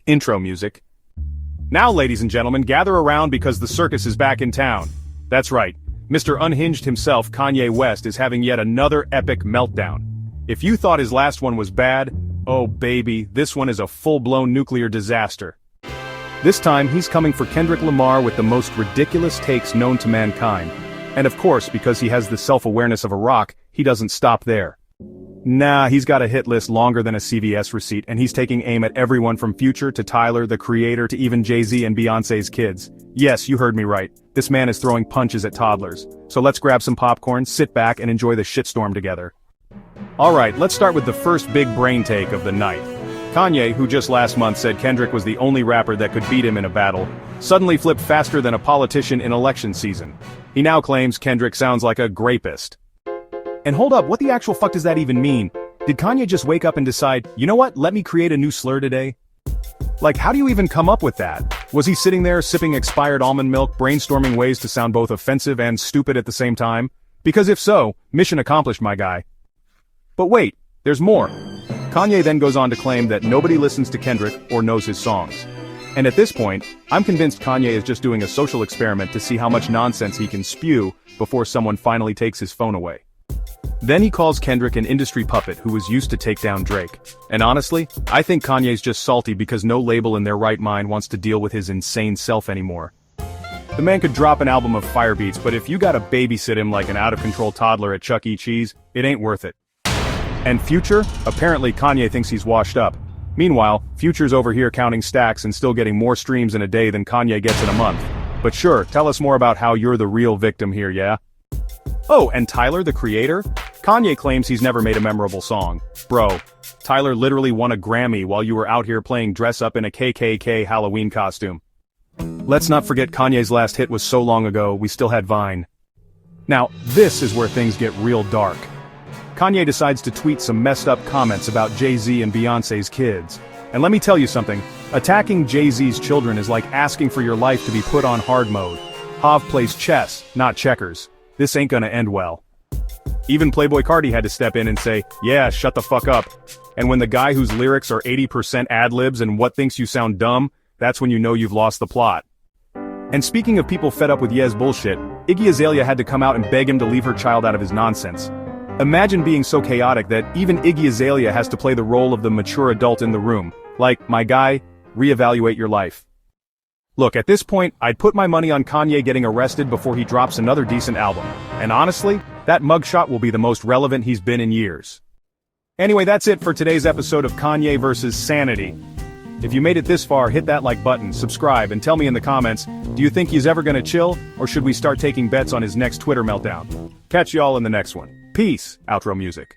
Intro music. Now, ladies and gentlemen, gather around because the circus is back in town. That's right, Mr. Unhinged himself, Kanye West, is having yet another epic meltdown. If you thought his last one was bad, oh baby, this one is a full-blown nuclear disaster. This time, he's coming for Kendrick Lamar with the most ridiculous takes known to mankind. And of course, because he has the self-awareness of a rock, he doesn't stop there. Nah, he's got a hit list longer than a CVS receipt, and he's taking aim at everyone from Future to Tyler, the Creator, to even Jay-Z and Beyoncé's kids. Yes, you heard me right. This man is throwing punches at toddlers. So let's grab some popcorn, sit back, and enjoy the shitstorm together. Alright, let's start with the first big brain take of the night. Kanye, who just last month said Kendrick was the only rapper that could beat him in a battle, suddenly flipped faster than a politician in election season. He now claims Kendrick sounds like a grapist. And hold up, what the actual fuck does that even mean? Did Kanye just wake up and decide, you know what, let me create a new slur today? Like, how do you even come up with that? Was he sitting there sipping expired almond milk, brainstorming ways to sound both offensive and stupid at the same time? Because if so, mission accomplished, my guy. But wait, there's more. Kanye then goes on to claim that nobody listens to Kendrick or knows his songs. And at this point, I'm convinced Kanye is just doing a social experiment to see how much nonsense he can spew before someone finally takes his phone away. Then he calls Kendrick an industry puppet who was used to take down Drake. And honestly, I think Kanye's just salty because no label in their right mind wants to deal with his insane self anymore. The man could drop an album of fire beats, but if you gotta babysit him like an out-of-control toddler at Chuck E. Cheese, it ain't worth it. And Future? Apparently Kanye thinks he's washed up. Meanwhile, Future's over here counting stacks and still getting more streams in a day than Kanye gets in a month. But sure, tell us more about how you're the real victim here, yeah? Oh, and Tyler, the Creator? Kanye claims he's never made a memorable song. Bro, Tyler literally won a Grammy while you were out here playing dress up in a KKK Halloween costume. Let's not forget Kanye's last hit was so long ago, we still had Vine. Now, this is where things get real dark. Kanye decides to tweet some messed up comments about Jay-Z and Beyoncé's kids. And let me tell you something, attacking Jay-Z's children is like asking for your life to be put on hard mode. Hav plays chess, not checkers. This ain't gonna end well. Even Playboi Carti had to step in and say, yeah, shut the fuck up. And when the guy whose lyrics are 80% ad-libs and what thinks you sound dumb, that's when you know you've lost the plot. And speaking of people fed up with Ye's bullshit, Iggy Azalea had to come out and beg him to leave her child out of his nonsense. Imagine being so chaotic that even Iggy Azalea has to play the role of the mature adult in the room. Like, my guy, reevaluate your life. Look, at this point, I'd put my money on Kanye getting arrested before he drops another decent album. And honestly, that mugshot will be the most relevant he's been in years. Anyway, that's it for today's episode of Kanye vs. Sanity. If you made it this far, hit that like button, subscribe, and tell me in the comments, do you think he's ever gonna chill, or should we start taking bets on his next Twitter meltdown? Catch y'all in the next one. Peace, outro music.